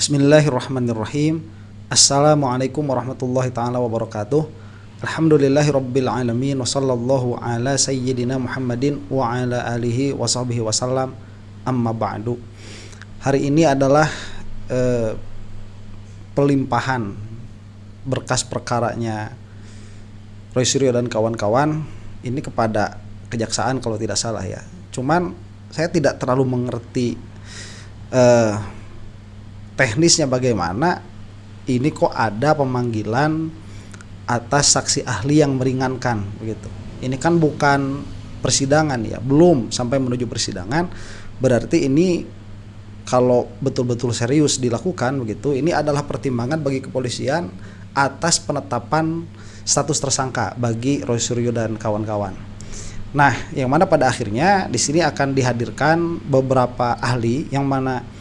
Bismillahirrahmanirrahim. Assalamualaikum warahmatullahi ta'ala wabarakatuh. Alhamdulillahirabbil alamin wa sallallahu ala sayyidina Muhammadin wa ala alihi wa sahbihi wasallam. Amma ba'du. Hari ini adalah pelimpahan berkas perkaranya Roy Suryo dan kawan-kawan ini kepada kejaksaan kalau tidak salah ya. Cuman saya tidak terlalu mengerti teknisnya bagaimana ini kok ada pemanggilan atas saksi ahli yang meringankan begitu. Ini kan bukan persidangan ya, belum sampai menuju persidangan. Berarti ini kalau betul-betul serius dilakukan begitu, ini adalah pertimbangan bagi kepolisian atas penetapan status tersangka bagi Roy Suryo dan kawan-kawan. Nah, yang mana pada akhirnya di sini akan dihadirkan beberapa ahli yang mana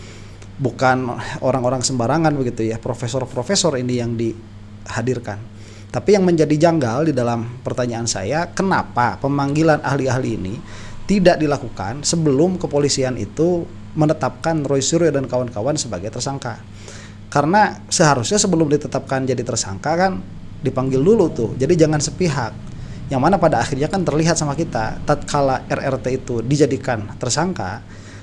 bukan orang-orang sembarangan begitu ya, profesor-profesor ini yang dihadirkan. Tapi yang menjadi janggal di dalam pertanyaan saya, kenapa pemanggilan ahli-ahli ini tidak dilakukan sebelum kepolisian itu menetapkan Roy Suryo dan kawan-kawan sebagai tersangka? Karena seharusnya sebelum ditetapkan jadi tersangka kan dipanggil dulu tuh. Jadi jangan sepihak. Yang mana pada akhirnya kan terlihat sama kita tatkala RRT itu dijadikan tersangka,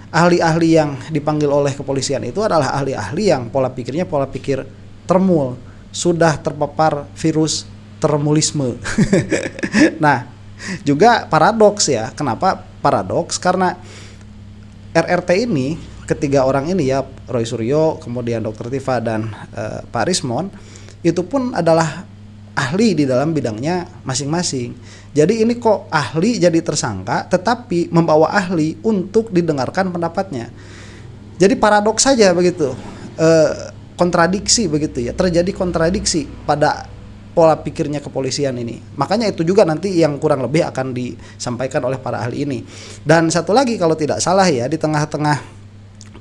ahli-ahli yang dipanggil oleh kepolisian itu adalah ahli-ahli yang pola pikirnya pola pikir termul, sudah terpapar virus termulisme. Nah, juga paradoks ya. Kenapa paradoks? Karena RRT ini, ketiga orang ini ya, Roy Suryo, kemudian Dr. Tifa dan Pak Rismon, itu pun adalah ahli di dalam bidangnya masing-masing. Jadi ini kok ahli jadi tersangka tetapi membawa ahli untuk didengarkan pendapatnya. Jadi paradoks saja begitu, kontradiksi begitu ya, terjadi kontradiksi pada pola pikirnya kepolisian ini. Makanya itu juga nanti yang kurang lebih akan disampaikan oleh para ahli ini. Dan satu lagi kalau tidak salah ya, di tengah-tengah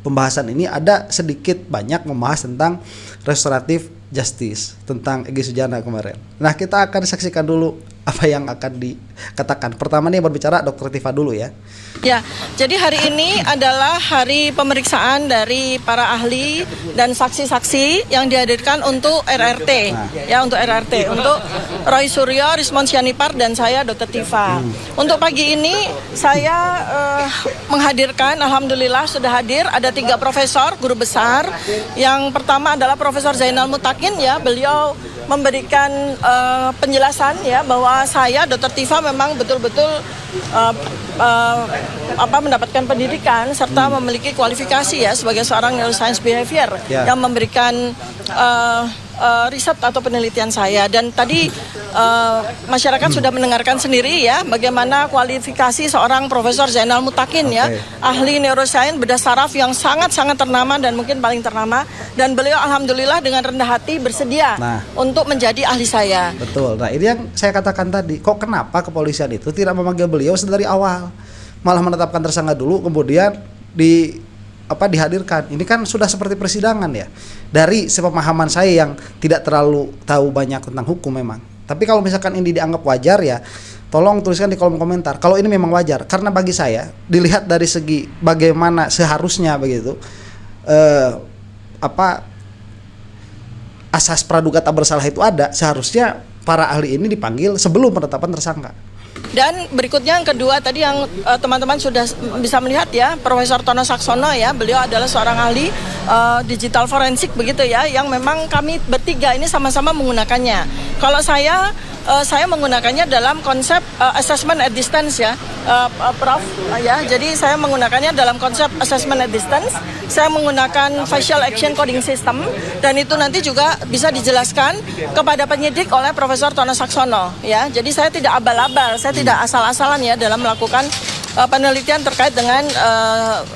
pembahasan ini ada sedikit banyak membahas tentang restoratif justice, tentang Egy Sujana kemarin. Nah, kita akan saksikan dulu apa yang akan dikatakan. Pertama nih yang berbicara Dr. Tifa dulu ya. Ya, jadi hari ini adalah hari pemeriksaan dari para ahli dan saksi-saksi yang dihadirkan untuk RRT. Ya, untuk RRT, untuk Roy Suryo, Rismon Sianipar dan saya Dr. Tifa. Untuk pagi ini saya menghadirkan, alhamdulillah sudah hadir ada 3 profesor, guru besar. Yang pertama adalah Profesor Zainal Mutakin ya, beliau memberikan penjelasan ya bahwa saya Dr. Tifa memang betul-betul mendapatkan pendidikan serta memiliki kualifikasi ya sebagai seorang neuroscience behavior yang memberikan riset atau penelitian saya. Dan tadi masyarakat sudah mendengarkan sendiri ya bagaimana kualifikasi seorang Profesor Zainal Mutakin ya, ahli neuroscience bedah saraf yang sangat-sangat ternama dan mungkin paling ternama, dan beliau alhamdulillah dengan rendah hati bersedia untuk menjadi ahli saya. Betul. Nah, ini yang saya katakan tadi, kok kenapa kepolisian itu tidak memanggil beliau dari awal, malah menetapkan tersangka dulu kemudian dihadirkan. Ini kan sudah seperti persidangan ya. Dari sepemahaman saya yang tidak terlalu tahu banyak tentang hukum memang. Tapi kalau misalkan ini dianggap wajar ya, tolong tuliskan di kolom komentar kalau ini memang wajar. Karena bagi saya dilihat dari segi bagaimana seharusnya begitu, asas praduga tak bersalah itu ada, seharusnya para ahli ini dipanggil sebelum penetapan tersangka. Dan berikutnya yang kedua tadi yang teman-teman sudah bisa melihat ya, Profesor Tono Saksono ya, beliau adalah seorang ahli digital forensik begitu ya, yang memang kami bertiga ini sama-sama menggunakannya. Kalau saya menggunakannya dalam konsep assessment at distance ya, Prof. Ya, jadi saya menggunakannya dalam konsep assessment at distance. Saya menggunakan facial action coding system dan itu nanti juga bisa dijelaskan kepada penyidik oleh Profesor Tono Saksono ya. Jadi saya tidak abal-abal, saya tidak asal-asalan ya dalam melakukan penelitian terkait dengan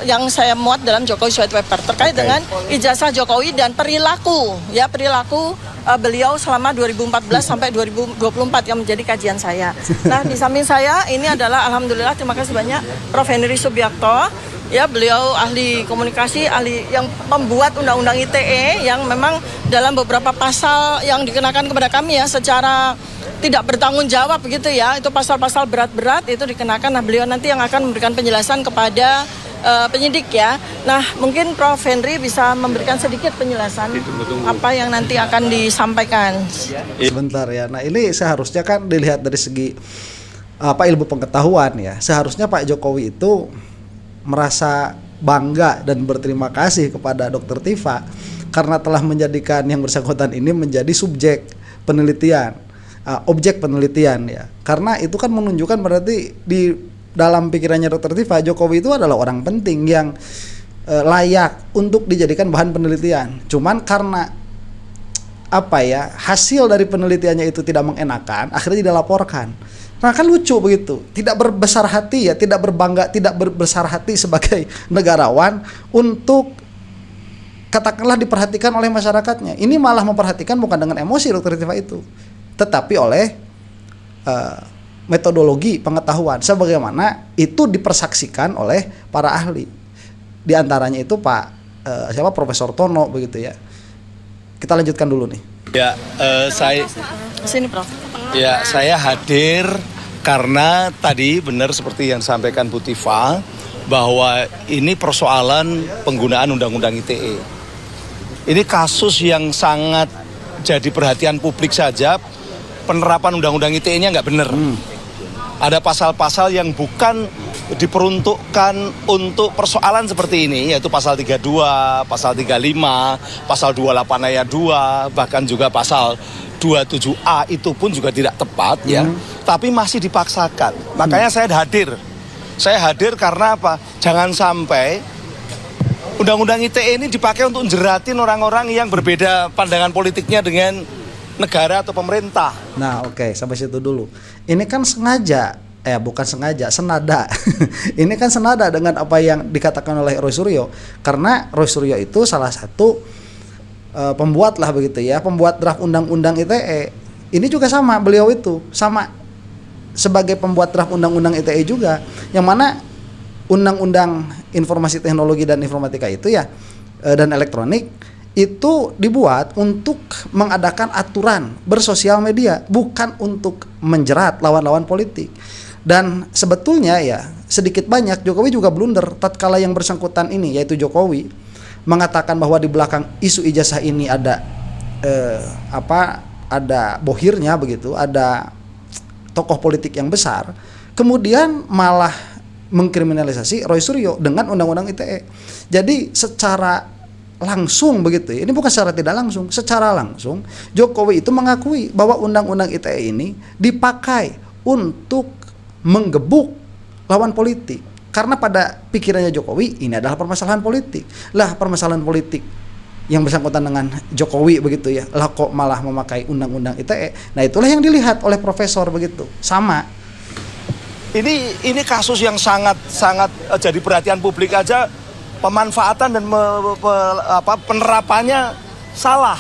yang saya muat dalam Jokowi White Paper terkait dengan ijazah Jokowi dan perilaku beliau selama 2014 sampai 2024 yang menjadi kajian saya. Nah, di samping saya ini adalah alhamdulillah terima kasih banyak Prof. Henry Subiakto. Ya, beliau ahli komunikasi, ahli yang membuat undang-undang ITE yang memang dalam beberapa pasal yang dikenakan kepada kami ya secara tidak bertanggung jawab begitu ya, itu pasal-pasal berat-berat itu dikenakan. Nah, beliau nanti yang akan memberikan penjelasan kepada penyidik ya. Nah, mungkin Prof. Henry bisa memberikan sedikit penjelasan apa yang nanti akan disampaikan. Sebentar ya. Nah, ini seharusnya kan dilihat dari segi ilmu pengetahuan ya. Seharusnya Pak Jokowi itu merasa bangga dan berterima kasih kepada Dr. Tifa karena telah menjadikan yang bersangkutan ini menjadi subjek penelitian, objek penelitian ya. Karena itu kan menunjukkan berarti di dalam pikirannya Dr. Tifa, Jokowi itu adalah orang penting yang layak untuk dijadikan bahan penelitian. Cuman karena hasil dari penelitiannya itu tidak mengenakan, akhirnya dilaporkan. Nah kan lucu begitu, tidak berbesar hati ya, tidak berbangga, tidak berbesar hati sebagai negarawan untuk katakanlah diperhatikan oleh masyarakatnya. Ini malah memperhatikan bukan dengan emosi Dr. Tifa itu, tetapi oleh metodologi pengetahuan sebagaimana itu dipersaksikan oleh para ahli. Di antaranya itu Profesor Tono begitu ya. Kita lanjutkan dulu nih. Ya, Sini Prof. Ya, saya hadir karena tadi benar seperti yang disampaikan Bu Tifa bahwa ini persoalan penggunaan Undang-Undang ITE. Ini kasus yang sangat jadi perhatian publik saja. Penerapan Undang-Undang ITE-nya nggak benar. Ada pasal-pasal yang bukan diperuntukkan untuk persoalan seperti ini, yaitu pasal 32, pasal 35, pasal 28 ayat 2, bahkan juga pasal 27A itu pun juga tidak tepat ya, tapi masih dipaksakan. Makanya saya hadir. Saya hadir karena apa? Jangan sampai Undang-Undang ITE ini dipakai untuk jeratin orang-orang yang berbeda pandangan politiknya dengan negara atau pemerintah. Nah, oke, sampai situ dulu. Ini kan sengaja, bukan sengaja, senada. Ini kan senada dengan apa yang dikatakan oleh Roy Suryo. Karena Roy Suryo itu salah satu pembuat lah begitu ya, pembuat draft Undang-Undang ITE. Ini juga sama, beliau itu sama sebagai pembuat draft Undang-Undang ITE juga. Yang mana Undang-Undang Informasi Teknologi dan Informatika itu ya, dan elektronik itu dibuat untuk mengadakan aturan bersosial media, bukan untuk menjerat lawan-lawan politik. Dan sebetulnya ya sedikit banyak Jokowi juga blunder tatkala yang bersangkutan ini, yaitu Jokowi mengatakan bahwa di belakang isu ijazah ini ada ada bohirnya begitu, ada tokoh politik yang besar, kemudian malah mengkriminalisasi Roy Suryo dengan Undang-Undang ITE. Jadi secara langsung begitu, ini bukan secara tidak langsung, secara langsung Jokowi itu mengakui bahwa Undang-Undang ITE ini dipakai untuk menggebuk lawan politik. Karena pada pikirannya Jokowi ini adalah permasalahan politik. Lah permasalahan politik yang bersangkutan dengan Jokowi begitu ya, lah kok malah memakai Undang-Undang ITE. Nah itulah yang dilihat oleh profesor begitu. Sama. Ini kasus yang sangat jadi perhatian publik aja. Pemanfaatan dan penerapannya salah.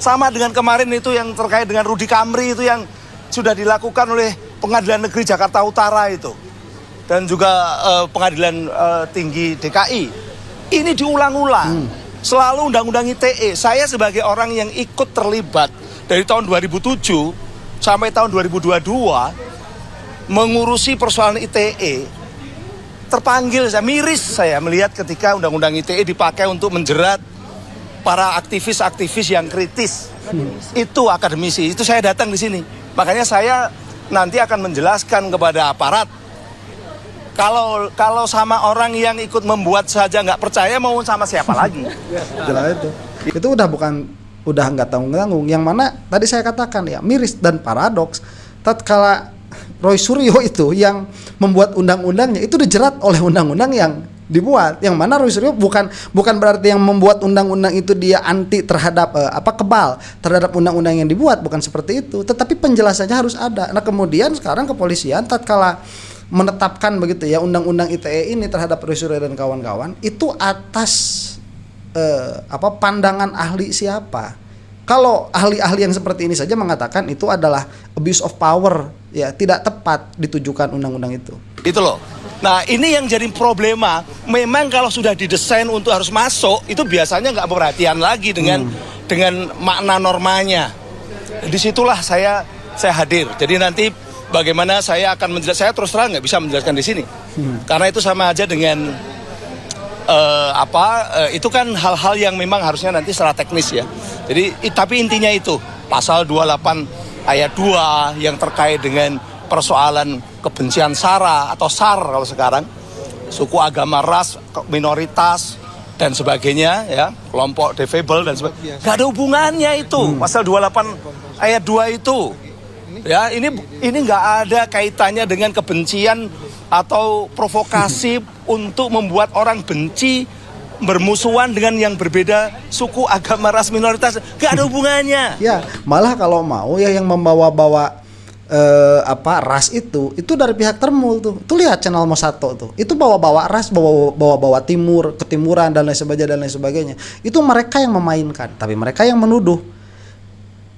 Sama dengan kemarin itu yang terkait dengan Rudy Kamri itu yang sudah dilakukan oleh Pengadilan Negeri Jakarta Utara itu. Dan juga Pengadilan Tinggi DKI. Ini diulang-ulang. Selalu Undang-Undang ITE. Saya sebagai orang yang ikut terlibat dari tahun 2007 sampai tahun 2022 mengurusi persoalan ITE. Terpanggil, saya miris saya melihat ketika Undang-Undang ITE dipakai untuk menjerat para aktivis-aktivis yang kritis. Itu akademisi, itu saya datang di sini. Makanya saya nanti akan menjelaskan kepada aparat. Kalau sama orang yang ikut membuat saja nggak percaya, mau sama siapa lagi? Itu udah nggak tanggung-tanggung. Yang mana tadi saya katakan ya miris dan paradoks. Tatkala Roy Suryo itu yang membuat undang-undangnya itu dijerat oleh undang-undang yang dibuat, yang mana Roy Suryo bukan berarti yang membuat undang-undang itu dia anti terhadap kebal terhadap undang-undang yang dibuat, bukan seperti itu, tetapi penjelasannya harus ada. Nah kemudian sekarang kepolisian tatkala menetapkan begitu ya undang-undang ITE ini terhadap Roy Suryo dan kawan-kawan itu atas pandangan ahli siapa? Kalau ahli-ahli yang seperti ini saja mengatakan itu adalah abuse of power, ya tidak tepat ditujukan undang-undang itu. Itu loh. Nah ini yang jadi problema. Memang kalau sudah didesain untuk harus masuk, itu biasanya nggak perhatian lagi dengan makna normanya. Disitulah saya hadir. Jadi nanti bagaimana saya akan menjelaskan. Saya terus terang nggak bisa menjelaskan di sini, karena itu sama aja dengan itu kan hal-hal yang memang harusnya nanti secara teknis ya. Jadi tapi intinya itu pasal 28 ayat 2 yang terkait dengan persoalan kebencian SARA atau SAR kalau sekarang, suku, agama, ras, minoritas dan sebagainya ya, kelompok defable dan sebagainya. Gak ada hubungannya itu pasal 28 ayat 2 itu. Ya, ini nggak ada kaitannya dengan kebencian atau provokasi untuk membuat orang benci bermusuhan dengan yang berbeda suku, agama, ras, minoritas. Gak ada hubungannya. Ya, malah kalau mau ya yang membawa-bawa ras itu dari pihak Termul tuh. Tuh lihat channel Mosato tuh. Itu bawa-bawa ras, bawa-bawa timur, ketimuran dan lain sebagainya. Itu mereka yang memainkan, tapi mereka yang menuduh.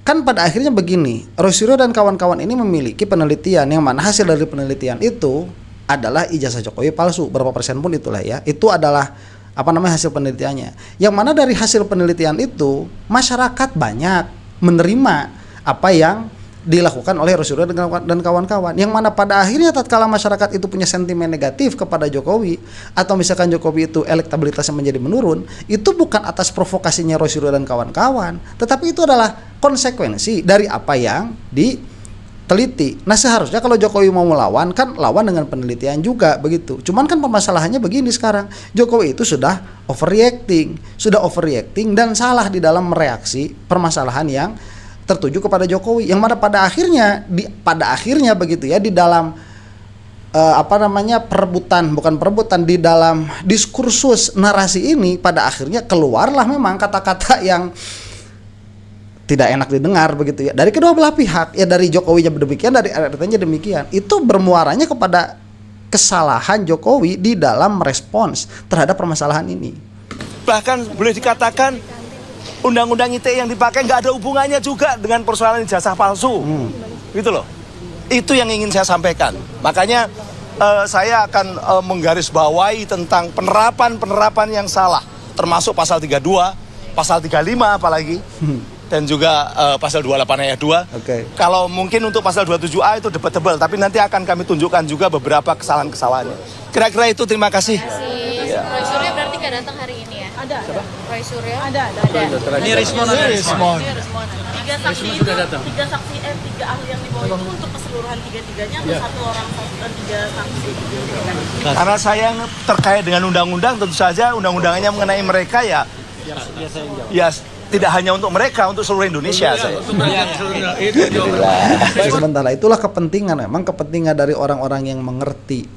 Kan pada akhirnya begini, Roy Suryo dan kawan-kawan ini memiliki penelitian yang mana hasil dari penelitian itu adalah ijazah Jokowi palsu, berapa persen pun itulah ya. Itu adalah hasil penelitiannya. Yang mana dari hasil penelitian itu masyarakat banyak menerima apa yang dilakukan oleh Roy Suryo dan kawan-kawan. Yang mana pada akhirnya tatkala masyarakat itu punya sentimen negatif kepada Jokowi atau misalkan Jokowi itu elektabilitasnya menjadi menurun, itu bukan atas provokasinya Roy Suryo dan kawan-kawan, tetapi itu adalah konsekuensi dari apa yang diteliti. Nah, seharusnya kalau Jokowi mau melawan, kan lawan dengan penelitian juga begitu. Cuman kan permasalahannya begini sekarang, Jokowi itu sudah overreacting dan salah di dalam mereaksi permasalahan yang tertuju kepada Jokowi, yang mana pada akhirnya begitu ya, di dalam di dalam diskursus narasi ini pada akhirnya keluarlah memang kata-kata yang tidak enak didengar begitu ya dari kedua belah pihak, ya dari Jokowinya demikian, dari RT-nya demikian. Itu bermuaranya kepada kesalahan Jokowi di dalam merespons terhadap permasalahan ini. Bahkan boleh dikatakan Undang-Undang ITE yang dipakai nggak ada hubungannya juga dengan persoalan ijazah palsu, gitu loh. Itu yang ingin saya sampaikan. Makanya saya akan menggarisbawahi tentang penerapan yang salah, termasuk pasal 32, pasal 35 apalagi, dan juga pasal 28 ayat 2. Okay. Kalau mungkin untuk pasal 27A itu debatable, tapi nanti akan kami tunjukkan juga beberapa kesalahan-kesalahannya. Kira-kira itu, terima kasih. Roy Suryo berarti nggak datang hari ini ya? Ada. Roy Suryo? Ada. Ini Rismon. Tiga saksi itu, tiga ahli yang dibawa itu untuk keseluruhan tiga-tiganya atau satu orang dan tiga saksi? Karena saya terkait dengan undang-undang, tentu saja undang-undangannya mengenai mereka ya tidak hanya untuk mereka, untuk seluruh Indonesia. Sementara itulah kepentingan dari orang-orang yang mengerti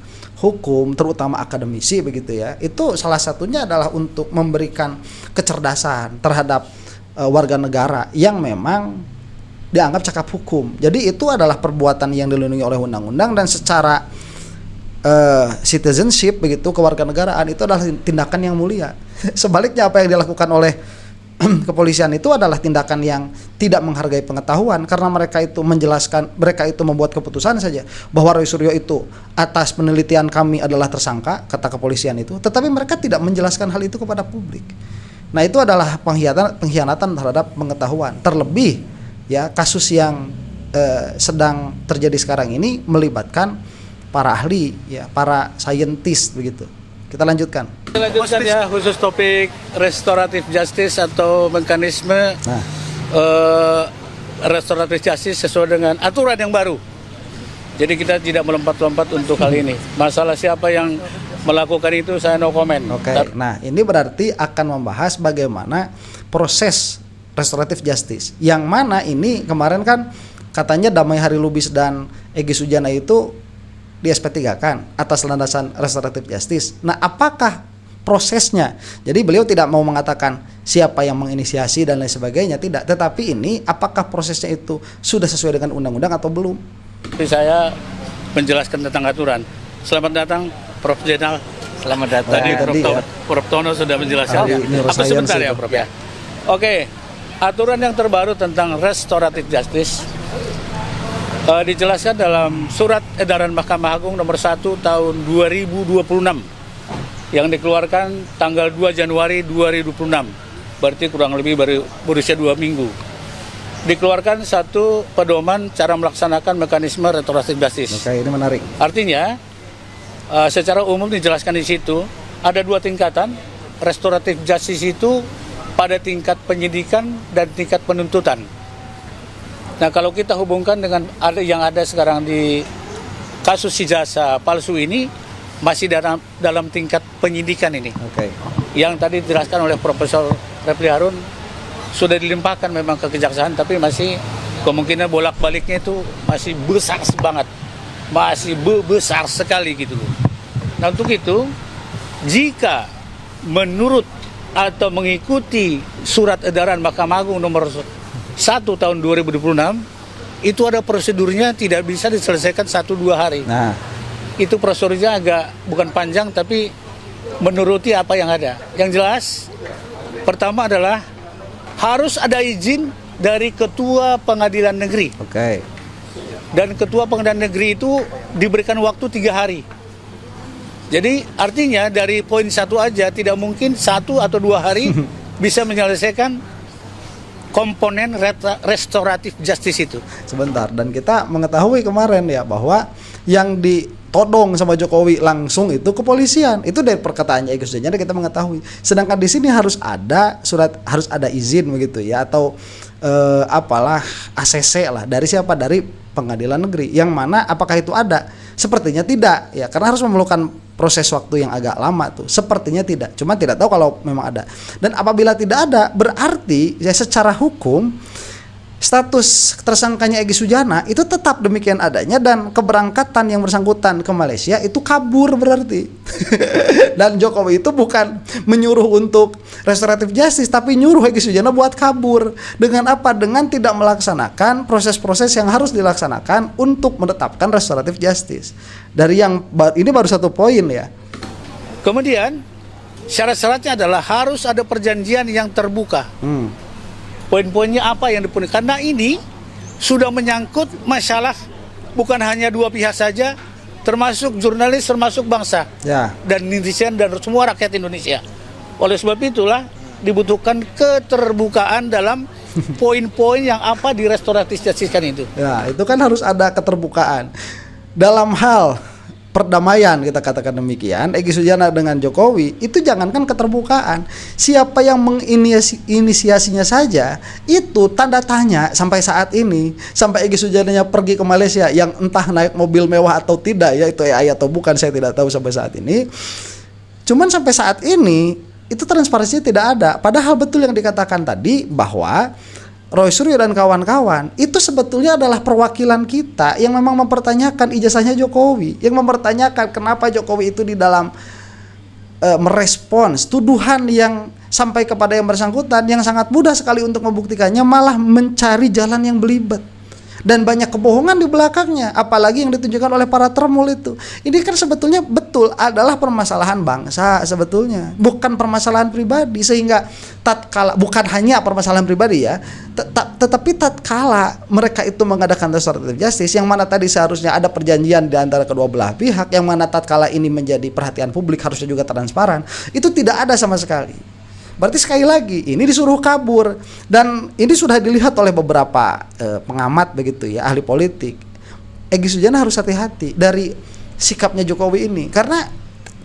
hukum, terutama akademisi begitu ya. Itu salah satunya adalah untuk memberikan kecerdasan terhadap warga negara yang memang dianggap cakap hukum. Jadi itu adalah perbuatan yang dilindungi oleh undang-undang, dan secara citizenship begitu, kewarganegaraan itu adalah tindakan yang mulia. Sebaliknya apa yang dilakukan oleh kepolisian itu adalah tindakan yang tidak menghargai pengetahuan, karena mereka itu membuat keputusan saja bahwa Roy Suryo itu atas penelitian kami adalah tersangka, kata kepolisian itu, tetapi mereka tidak menjelaskan hal itu kepada publik. Nah, itu adalah pengkhianatan terhadap pengetahuan. Terlebih ya kasus yang sedang terjadi sekarang ini melibatkan para ahli ya, para saintis begitu. Kita lanjutkan. Lanjutkan ya, khusus topik restoratif justice atau mekanisme restoratif justice sesuai dengan aturan yang baru. Jadi kita tidak melompat-lompat untuk hal ini. Masalah siapa yang melakukan itu saya no comment. Oke. Nah, ini berarti akan membahas bagaimana proses restoratif justice. Yang mana ini kemarin kan katanya Damai Hari Lubis dan Egy Sujana itu di SP3 kan atas landasan restoratif justice. Nah, apakah prosesnya? Jadi beliau tidak mau mengatakan siapa yang menginisiasi dan lain sebagainya, tidak. Tetapi ini apakah prosesnya itu sudah sesuai dengan undang-undang atau belum? Saya menjelaskan tentang aturan. Selamat datang Prof. Jenal. Selamat datang. Tadi Prof. Tono sudah menjelaskan. Apa sebentar ya Prof ya? Oke. Aturan yang terbaru tentang restoratif justice dijelaskan dalam Surat Edaran Mahkamah Agung nomor 1 tahun 2026 yang dikeluarkan tanggal 2 Januari 2026, berarti kurang lebih baru berusia 2 minggu. Dikeluarkan satu pedoman cara melaksanakan mekanisme restoratif justice. Oke, ini menarik. Artinya secara umum dijelaskan di situ ada 2 tingkatan. Restoratif justice itu pada tingkat penyidikan dan tingkat penuntutan. Nah, kalau kita hubungkan dengan yang ada sekarang di kasus ijazah palsu ini, masih dalam tingkat penyidikan ini. Oke. Yang tadi dijelaskan oleh Profesor Refli Harun, sudah dilimpahkan memang ke kejaksaan, tapi masih kemungkinan bolak-baliknya itu masih besar banget. Masih besar sekali gitu loh. Nah, untuk itu, jika menurut atau mengikuti surat edaran Mahkamah Agung nomor 1 tahun 2026, itu ada prosedurnya, tidak bisa diselesaikan 1-2 hari. Nah, itu prosedurnya agak bukan panjang, tapi menuruti apa yang ada. Yang jelas, pertama adalah harus ada izin dari Ketua Pengadilan Negeri. oke. Dan Ketua Pengadilan Negeri itu diberikan waktu 3 hari. Jadi artinya dari poin 1 aja tidak mungkin 1 atau 2 hari bisa menyelesaikan komponen restoratif justice itu. Sebentar, dan kita mengetahui kemarin ya bahwa yang ditodong sama Jokowi langsung itu kepolisian. Itu dari perkataannya Egy Sujana kita mengetahui. Sedangkan di sini harus ada harus ada izin begitu ya, atau apalah ACC lah, dari siapa? Dari Pengadilan Negeri. Yang mana apakah itu ada? Sepertinya tidak ya, karena harus memerlukan proses waktu yang agak lama tuh. Sepertinya tidak. Cuma tidak tahu kalau memang ada. Dan apabila tidak ada, berarti ya secara hukum status tersangkanya Egy Sujana itu tetap demikian adanya, dan keberangkatan yang bersangkutan ke Malaysia itu kabur berarti. Dan Jokowi itu bukan menyuruh untuk restoratif justice, tapi nyuruh Egy Sujana buat kabur. Dengan apa? Dengan tidak melaksanakan proses-proses yang harus dilaksanakan untuk menetapkan restoratif justice. Dari yang ini baru 1 poin ya. Kemudian syarat-syaratnya adalah harus ada perjanjian yang terbuka. Poin-poinnya apa yang dipenuhi? Karena ini sudah menyangkut masalah bukan hanya 2 pihak saja, termasuk jurnalis, termasuk bangsa Ya. dan netizen dan semua rakyat Indonesia. Oleh sebab itulah dibutuhkan keterbukaan dalam poin-poin yang apa di restoratif justice kan itu. Ya, itu kan harus ada keterbukaan. Dalam hal perdamaian, kita katakan demikian, Egy Sujana dengan Jokowi itu jangankan keterbukaan, siapa yang menginisiasinya saja itu tanda tanya sampai saat ini. Sampai Egy Sujananya pergi ke Malaysia yang entah naik mobil mewah atau tidak ya, itu AI atau bukan saya tidak tahu sampai saat ini. Cuman sampai saat ini itu transparansinya tidak ada. Padahal betul yang dikatakan tadi bahwa Roy Suryo dan kawan-kawan itu sebetulnya adalah perwakilan kita yang memang mempertanyakan ijazahnya Jokowi, yang mempertanyakan kenapa Jokowi itu di dalam merespons tuduhan yang sampai kepada yang bersangkutan, yang sangat mudah sekali untuk membuktikannya, malah mencari jalan yang belibet. Dan banyak kebohongan di belakangnya, apalagi yang ditunjukkan oleh para termul itu. Ini kan sebetulnya betul adalah permasalahan bangsa sebetulnya, bukan permasalahan pribadi. Sehingga tatkala, bukan hanya permasalahan pribadi ya, tetapi tatkala mereka itu mengadakan restoratif justice, yang mana tadi seharusnya ada perjanjian di antara kedua belah pihak, yang mana tatkala ini menjadi perhatian publik harusnya juga transparan, itu tidak ada sama sekali. Berarti sekali lagi ini disuruh kabur, dan ini sudah dilihat oleh beberapa pengamat begitu ya, ahli politik. Egy Sujana harus hati-hati dari sikapnya Jokowi ini, karena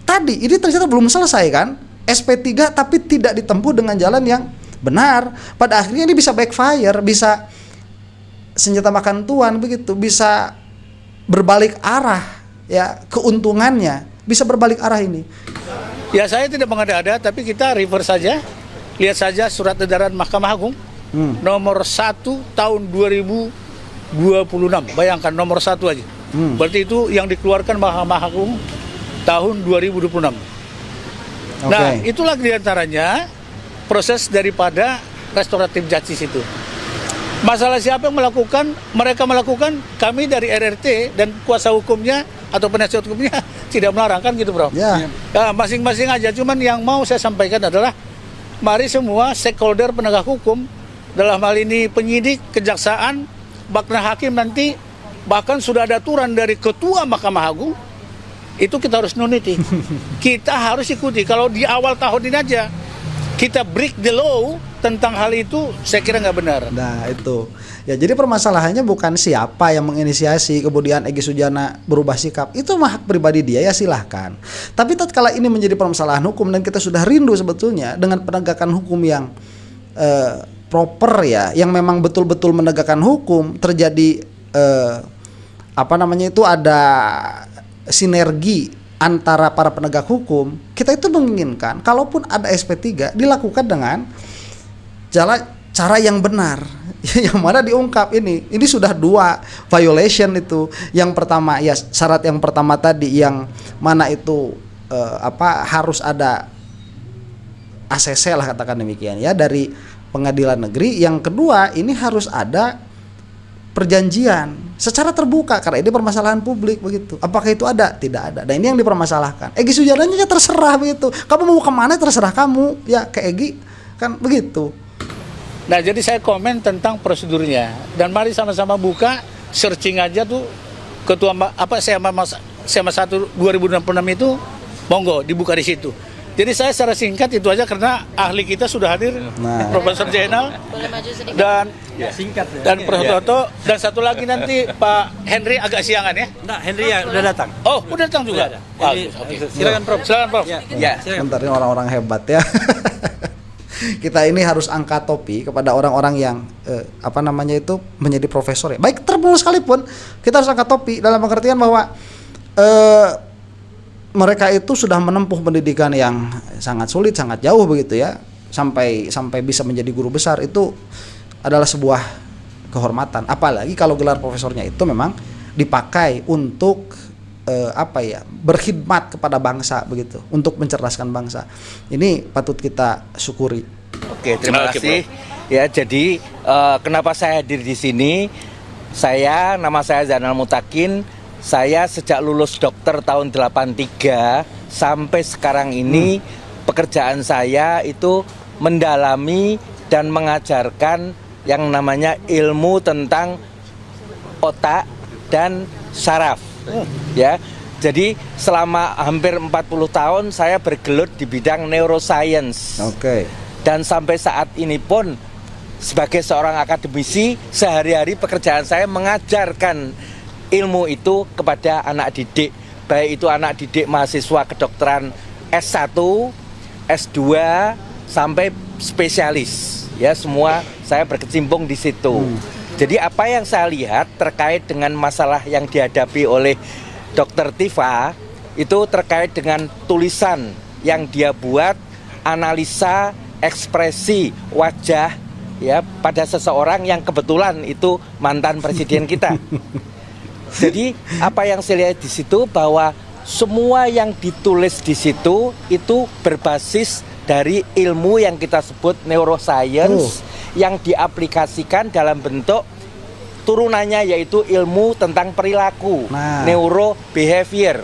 tadi ini ternyata belum selesai kan SP3, tapi tidak ditempuh dengan jalan yang benar. Pada akhirnya ini bisa backfire, bisa senjata makan tuan begitu, bisa berbalik arah ya, keuntungannya bisa berbalik arah ini. Ya, saya tidak mengada-ada, tapi kita refer saja. Lihat saja surat edaran Mahkamah Agung nomor 1 tahun 2026. Bayangkan nomor 1 aja. Berarti itu yang dikeluarkan Mahkamah Agung tahun 2026. Nah, itulah diantaranya proses daripada restoratif justice itu. Masalah siapa yang melakukan, mereka melakukan, kami dari RRT dan kuasa hukumnya atau penasihat hukumnya tidak melarang kan gitu, Bro. Ya. Ya, masing-masing aja. Cuman yang mau saya sampaikan adalah mari semua stakeholder penegak hukum, dalam hal ini penyidik, kejaksaan, bahkan hakim nanti, bahkan sudah ada aturan dari Ketua Mahkamah Agung, itu kita harus nuniti. Kita harus ikuti. Kalau di awal tahun ini aja kita break the law, tentang hal itu saya kira nggak benar. Nah itu ya, jadi permasalahannya bukan siapa yang menginisiasi kemudian Egy Sujana berubah sikap, itu mah hak pribadi dia, ya silahkan. Tapi tatkala ini menjadi permasalahan hukum dan kita sudah rindu sebetulnya dengan penegakan hukum yang proper ya, yang memang betul-betul menegakkan hukum, terjadi ada sinergi antara para penegak hukum. Kita itu menginginkan kalaupun ada SP3 dilakukan dengan cara yang benar, yang mana diungkap ini sudah 2 violation itu. Yang pertama ya, syarat yang pertama tadi yang mana itu harus ada ACC lah katakan demikian ya dari pengadilan negeri. Yang kedua ini harus ada perjanjian secara terbuka karena ini permasalahan publik begitu. Apakah itu ada? Tidak ada. Dan ini yang dipermasalahkan. Egy Sujana terserah begitu. Kamu mau kemana terserah kamu ya, ke Egy kan begitu. Nah, jadi saya komen tentang prosedurnya dan mari sama-sama buka searching aja tuh ketua SMA 1 2066 itu, monggo dibuka di situ. Jadi saya secara singkat itu aja karena ahli kita sudah hadir, Profesor Zainal dan singkat ya. Dan Prof. Toto dan satu lagi nanti Pak Henry agak siangan ya. Nah, Henry ya udah datang. Oh, udah datang juga. Oke. Silakan Prof. Silakan Prof. Ya. Bentar, ini orang-orang hebat ya. Kita ini harus angkat topi kepada orang-orang yang menjadi profesor ya. Baik terpulus sekalipun, kita harus angkat topi dalam pengertian bahwa mereka itu sudah menempuh pendidikan yang sangat sulit, sangat jauh begitu ya, sampai bisa menjadi guru besar. Itu adalah sebuah kehormatan. Apalagi kalau gelar profesornya itu memang dipakai untuk berkhidmat kepada bangsa begitu, untuk mencerdaskan bangsa. Ini patut kita syukuri. Oke, terima kasih. Ya, jadi kenapa saya hadir di sini? Nama saya Zainal Mutakin. Saya sejak lulus dokter tahun 83 sampai sekarang ini pekerjaan saya itu mendalami dan mengajarkan yang namanya ilmu tentang otak dan saraf. Ya. Jadi selama hampir 40 tahun saya bergelut di bidang neuroscience. Oke. Dan sampai saat ini pun sebagai seorang akademisi, sehari-hari pekerjaan saya mengajarkan ilmu itu kepada anak didik, baik itu anak didik mahasiswa kedokteran S1, S2 sampai spesialis. Ya, semua saya berkecimpung di situ. Jadi apa yang saya lihat terkait dengan masalah yang dihadapi oleh Dr. Tifa itu terkait dengan tulisan yang dia buat, analisa ekspresi wajah ya pada seseorang yang kebetulan itu mantan presiden kita. Jadi apa yang saya lihat di situ bahwa semua yang ditulis di situ itu berbasis dari ilmu yang kita sebut neuroscience yang diaplikasikan dalam bentuk turunannya yaitu ilmu tentang perilaku, neurobehavior.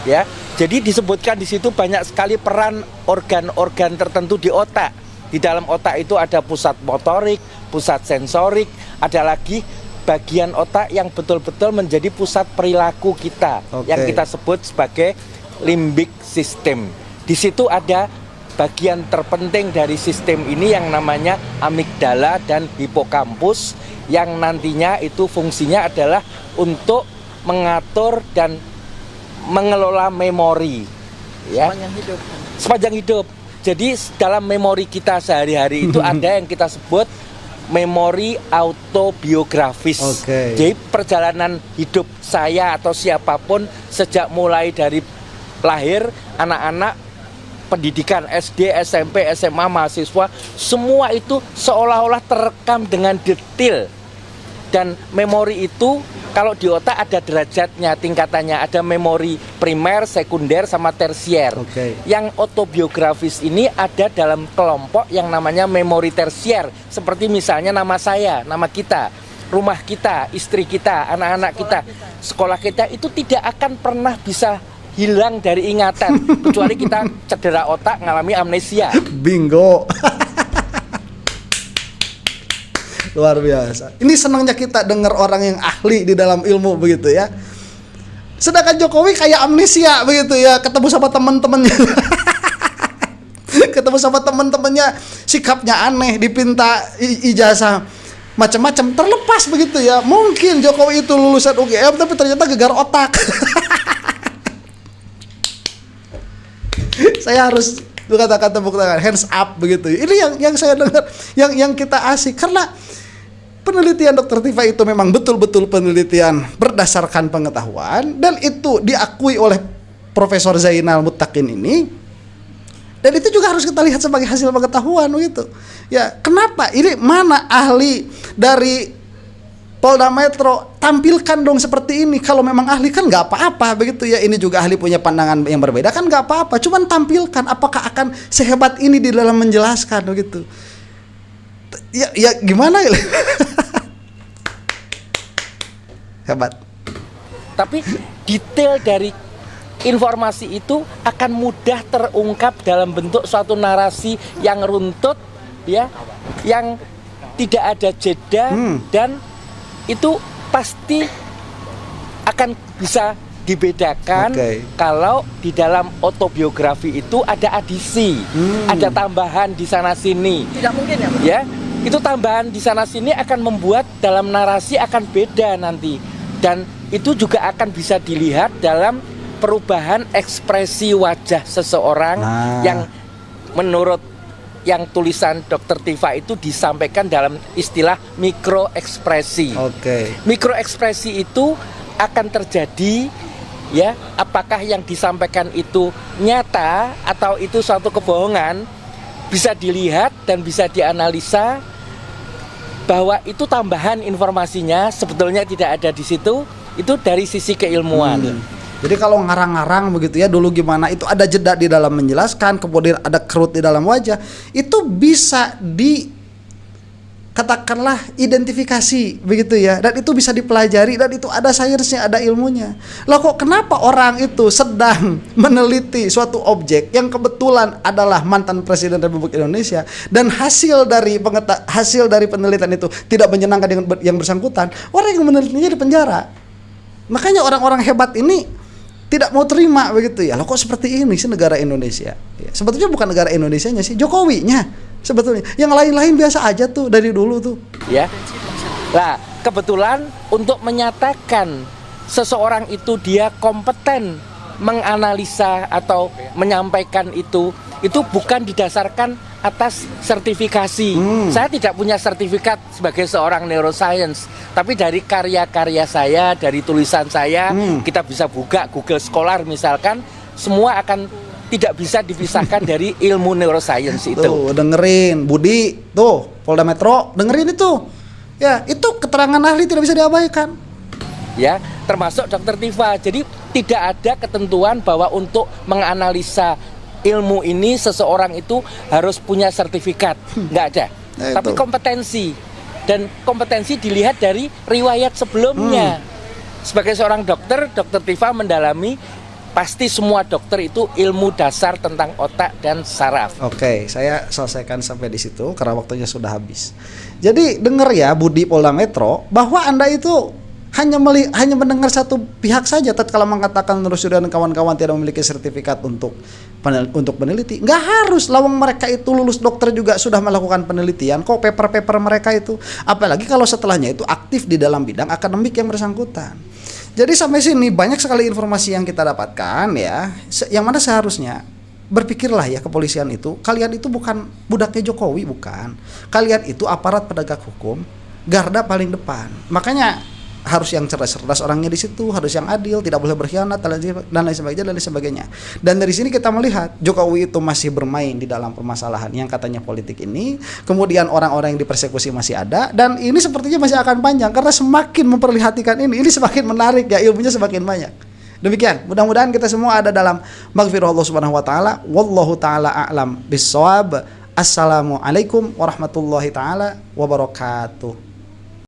Ya. Jadi disebutkan di situ banyak sekali peran organ-organ tertentu di otak. Di dalam otak itu ada pusat motorik, pusat sensorik, ada lagi bagian otak yang betul-betul menjadi pusat perilaku kita, yang kita sebut sebagai limbic system. Di situ ada bagian terpenting dari sistem ini yang namanya amigdala dan hipokampus, yang nantinya itu fungsinya adalah untuk mengatur dan mengelola memori, ya, sepanjang hidup. Jadi dalam memori kita sehari-hari itu ada yang kita sebut memori autobiografis. Jadi perjalanan hidup saya atau siapapun sejak mulai dari lahir, anak-anak, pendidikan SD, SMP, SMA, mahasiswa, semua itu seolah-olah terekam dengan detail. Dan memori itu kalau di otak ada derajatnya, tingkatannya, ada memori primer, sekunder, sama tersier. Yang autobiografis ini ada dalam kelompok yang namanya memori tersier. Seperti misalnya nama saya, nama kita, rumah kita, istri kita, anak-anak kita, sekolah kita, itu tidak akan pernah bisa hilang dari ingatan kecuali kita cedera otak, ngalami amnesia. Bingo. Luar biasa. Ini senangnya kita dengar orang yang ahli di dalam ilmu begitu ya. Sedangkan Jokowi kayak amnesia begitu ya, ketemu sama teman-temannya. ketemu sama teman-temannya sikapnya aneh, dipinta ijazah macam-macam, terlepas begitu ya. Mungkin Jokowi itu lulusan UGM tapi ternyata gegar otak. Saya harus kata-kata tepuk tangan, hands up begitu. Ini yang saya dengar, yang kita asik, karena penelitian Dr. Tifa itu memang betul-betul penelitian berdasarkan pengetahuan, dan itu diakui oleh Profesor Zainal Muttaqin ini, dan itu juga harus kita lihat sebagai hasil pengetahuan begitu. Ya, kenapa ini mana ahli dari Polda Metro, tampilkan dong seperti ini. Kalau memang ahli kan nggak apa-apa begitu ya. Ini juga ahli punya pandangan yang berbeda kan nggak apa-apa. Cuman tampilkan apakah akan sehebat ini di dalam menjelaskan begitu. Ya gimana ya? Hebat. Tapi detail dari informasi itu akan mudah terungkap dalam bentuk suatu narasi yang runtut, ya, yang tidak ada jeda, dan itu pasti akan bisa dibedakan kalau di dalam autobiografi itu ada adisi, ada tambahan di sana sini. Tidak mungkin ya, Pak? Ya, itu tambahan di sana sini akan membuat dalam narasi akan beda nanti, dan itu juga akan bisa dilihat dalam perubahan ekspresi wajah seseorang yang menurut yang tulisan Dr. Tifa itu disampaikan dalam istilah mikroekspresi. Mikroekspresi itu akan terjadi, ya, apakah yang disampaikan itu nyata atau itu suatu kebohongan, bisa dilihat dan bisa dianalisa bahwa itu tambahan informasinya sebetulnya tidak ada di situ, itu dari sisi keilmuan. Jadi kalau ngarang-ngarang begitu ya, dulu gimana, itu ada jeda di dalam menjelaskan, kemudian ada kerut di dalam wajah, itu bisa katakanlah identifikasi begitu ya, dan itu bisa dipelajari, dan itu ada sainsnya, ada ilmunya. Lah kok kenapa orang itu sedang meneliti suatu objek yang kebetulan adalah mantan Presiden Republik Indonesia, dan hasil dari penelitian itu tidak menyenangkan yang bersangkutan, orang yang menelitinya di penjara. Makanya orang-orang hebat ini tidak mau terima begitu ya. Loh kok seperti ini sih negara Indonesia? Ya, sebetulnya bukan negara Indonesianya sih, Jokowinya sebetulnya. Yang lain-lain biasa aja tuh dari dulu tuh. Ya. Nah, kebetulan untuk menyatakan seseorang itu dia kompeten menganalisa atau menyampaikan itu bukan didasarkan atas sertifikasi. Saya tidak punya sertifikat sebagai seorang neuroscience, tapi dari karya-karya saya, dari tulisan saya, kita bisa buka Google Scholar misalkan, semua akan tidak bisa dipisahkan dari ilmu neuroscience itu. Tuh, dengerin Budi, tuh Polda Metro, dengerin itu. Ya, itu keterangan ahli tidak bisa diabaikan. Ya, termasuk Dr. Tifa. Jadi tidak ada ketentuan bahwa untuk menganalisa ilmu ini seseorang itu harus punya sertifikat, nggak ada. Tapi kompetensi, dan kompetensi dilihat dari riwayat sebelumnya. Sebagai seorang dokter, Dr. Tifa mendalami, pasti semua dokter itu ilmu dasar tentang otak dan saraf. Oke, saya selesaikan sampai di situ karena waktunya sudah habis. Jadi dengar ya Budi Polda Metro, bahwa Anda itu hanya mendengar satu pihak saja tatkala mengatakan Nur Surya dan kawan-kawan tidak memiliki sertifikat untuk peneliti. Nggak harus, lawang mereka itu lulus dokter juga sudah melakukan penelitian kok, paper-paper mereka itu. Apalagi kalau setelahnya itu aktif di dalam bidang akademik yang bersangkutan. Jadi sampai sini banyak sekali informasi yang kita dapatkan ya, yang mana seharusnya berpikirlah ya kepolisian itu, kalian itu bukan budaknya Jokowi, bukan. Kalian itu aparat penegak hukum, garda paling depan. Makanya harus yang cerdas orangnya di situ, harus yang adil, tidak boleh berkhianat dan lain sebagainya. Dan dari sini kita melihat Jokowi itu masih bermain di dalam permasalahan yang katanya politik ini. Kemudian orang-orang yang dipersekusi masih ada, dan ini sepertinya masih akan panjang karena semakin memperlihatkan ini semakin menarik ya, ilmunya semakin banyak. Demikian, mudah-mudahan kita semua ada dalam maghfirah Allah Subhanahu wa taala. Wallahu taala a'lam bissawab. Assalamualaikum warahmatullahi taala wabarakatuh.